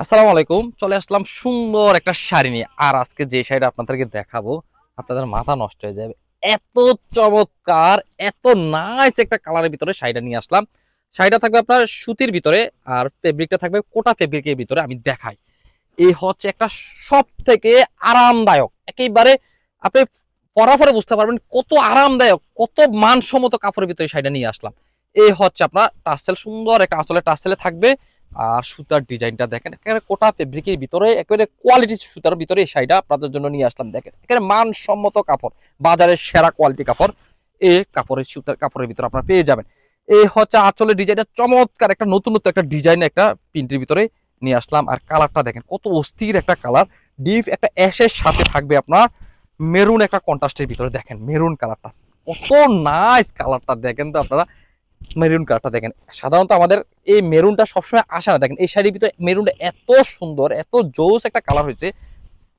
আসসালামু আলাইকুম। চলে আসলাম সুন্দর একটা শাড়ি নিয়ে। আর আজকে যে শাড়িটা আপনাদেরকে দেখাবো, আপনাদের মাথা নষ্ট হয়ে যাবে। এত চমৎকার, এত নাইস একটা কালারের ভিতরে শাড়িটা নিয়ে আসলাম। শাড়িটা থাকবে আপনার সুতির ভিতরে, আর ফেব্রিকটা থাকবে কোটা ফেব্রিকের ভিতরে। আমি দেখাই, এই হচ্ছে একটা সব থেকে আরামদায়ক, একেবারে আপনি পরার পরে বুঝতে পারবেন কত আরামদায়ক, কত মানসম্মত কাপড়ের ভিতরে শাড়িটা নিয়ে আসলাম। এই হচ্ছে আপনার টাসেল, সুন্দর একটা আসলে টাসেলে থাকবে। আর সুতার ডিজাইনটা দেখেন, একেবারে কোটা ফেব্রিকের ভিতরে, একেবারে কোয়ালিটি সুতার ভিতরে এই শাড়িটা আপনাদের জন্য নিয়ে আসলাম। দেখেন একেবারে মানসম্মত কাপড়, বাজারের সেরা কোয়ালিটি কাপড়। এই কাপড়ের সুতার কাপড়ের ভিতরে আপনারা পেয়ে যাবেন। এই হচ্ছে আঁচলের ডিজাইনটা চমৎকার, একটা নতুনত্ব একটা ডিজাইন, একটা প্রিন্টের ভিতরে নিয়ে আসলাম। আর কালারটা দেখেন কত অস্থির একটা কালার, ডিপ একটা অ্যাশের সাথে থাকবে আপনার মেরুন একটা কন্ট্রাস্টের ভিতরে। দেখেন মেরুন কালারটা কত নাইস, কালারটা দেখেন তো আপনারা। মেরুন কালারটা দেখেন, সাধারণত আমাদের এই মেরুনটা সবসময় আসে না। দেখেন এই শাড়ির ভিতরে মেরুনটা এত সুন্দর, এত জোস একটা কালার হয়েছে।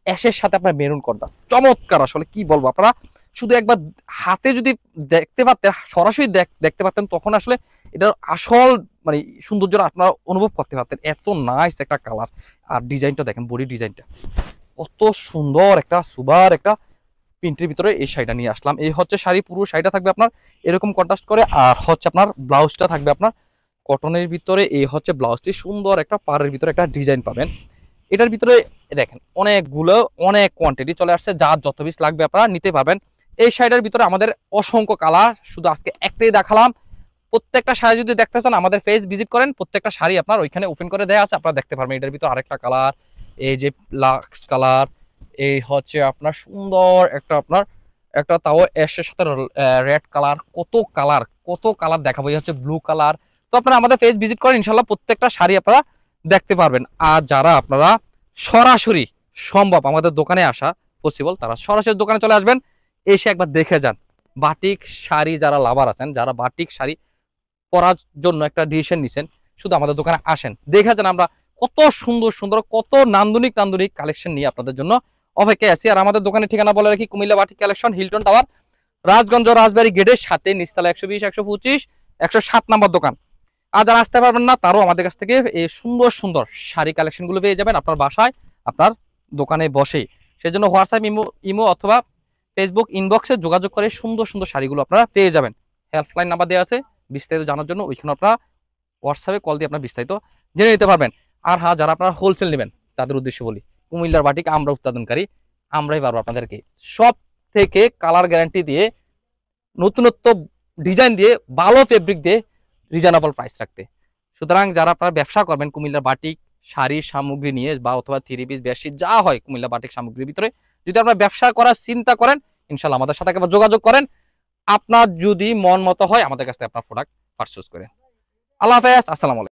অ্যাশের সাথে আপনার মেরুন কোনটা চমৎকার, আসলে কি বলবো। আপনারা শুধু একবার হাতে যদি দেখতে পারতেন, সরাসরি দেখতে পারতেন, তখন আসলে এটার আসল মানে সৌন্দর্যটা আপনারা অনুভব করতে পারতেন। এত নাইস একটা কালার। আর ডিজাইনটা দেখেন, বডি ডিজাইনটা কত সুন্দর, একটা সুবার একটা প্রিন্টের ভিতরে এই শাড়িটা নিয়ে আসলাম। এই হচ্ছে শাড়ি, পুরো শাড়িটা থাকবে আপনার এরকম কন্ট্রাস্ট করে। আর হচ্ছে আপনার ব্লাউজটা থাকবে আপনার কটনের ভিতরে। এই হচ্ছে ব্লাউজটি, সুন্দর একটা পাড়ের ভিতরে একটা ডিজাইন পাবেন। এটার ভিতরে দেখেন অনেকগুলো, অনেক কোয়ান্টিটি চলে আসছে, যার যত পিস লাগবে আপনারা নিতে পারবেন। এই শাড়িটার ভিতরে আমাদের অসংখ্য কালার, শুধু আজকে একটাই দেখালাম। প্রত্যেকটা শাড়ি যদি দেখতে চান আমাদের পেজ ভিজিট করেন, প্রত্যেকটা শাড়ি আপনার ওইখানে ওপেন করে দেওয়া আছে, আপনারা দেখতে পারবেন। এটার ভিতরে আরেকটা কালার, এই যে লাক্স কালার। এই হচ্ছে আপনার সুন্দর একটা আপনার একটা তাও অ্যাশের সাথে রেড কালার, কত কালার, কত কালার দেখাবো। এই হচ্ছে ব্লু কালার। তো আপনারা আমাদের পেজ ভিজিট করেন, ইনশাল্লাহ প্রত্যেকটা শাড়ি আপনারা দেখতে পারবেন। আর যারা আপনারা সরাসরি সম্ভব আমাদের দোকানে আসা পসিবল, তারা সরাসরি দোকানে চলে আসবেন, এসে একবার দেখে যান। বাটিক শাড়ি যারা লাভার আছেন, যারা বাটিক শাড়ি পরার জন্য একটা ডিসিশন নিছেন, শুধু আমাদের দোকানে আসেন, দেখে যান আমরা কত সুন্দর সুন্দর, কত নান্দনিক নান্দনিক কালেকশন নিয়ে আপনাদের জন্য অপেক্ষায় আছি। আর আমাদের দোকানের ঠিকানা বলে রাখি, Comilla batik collection, Hilton tower, Rajganj Rajbari গেটের সাথে নিচতলা 120, 125, 107 নম্বর দোকান। আর যারা আসতে পারবেন না, তারও আমাদের কাছ থেকে এই সুন্দর সুন্দর শাড়ি কালেকশন গুলো পেয়ে যাবেন আপনার বাসায়, আপনার দোকানে বসেই। সেই জন্য হোয়াটসঅ্যাপ, ইমো অথবা ফেসবুক ইনবক্সে যোগাযোগ করে সুন্দর সুন্দর শাড়িগুলো আপনারা পেয়ে যাবেন। হেল্পলাইন নাম্বার দেওয়া আছে বিস্তারিত জানার জন্য, ওইখানে আপনারা হোয়াটসঅ্যাপে কল দিয়ে আপনার বিস্তারিত জেনে নিতে পারবেন। আর হ্যাঁ, যারা আপনারা হোলসেল নেবেন তাদের উদ্দেশ্যে বলি, কুমিল্লার বাটিক আমরা উৎপাদনকারী, আমরাই পারবো আপনাদেরকে সব থেকে কালার গ্যারান্টি দিয়ে, নতুনত্ব ডিজাইন দিয়ে, ভালো ফেব্রিক দিয়ে রিজনেবল প্রাইস রাখতে। সুতরাং যারা আপনারা ব্যবসা করবেন কুমিল্লার বাটিক শাড়ির সামগ্রী নিয়ে, বা অথবা থ্রি পিস বেডশিট যা হয় কুমিল্লা বাটিক সামগ্রীর ভিতরে, যদি আপনারা ব্যবসা করার চিন্তা করেন, ইনশাল্লাহ আমাদের সাথে একবার যোগাযোগ করেন। আপনার যদি মন মতো হয় আমাদের কাছ থেকে আপনার প্রোডাক্ট পারচেজ করেন। আল্লাহ হাফেজ, আসসালামু আলাইকুম।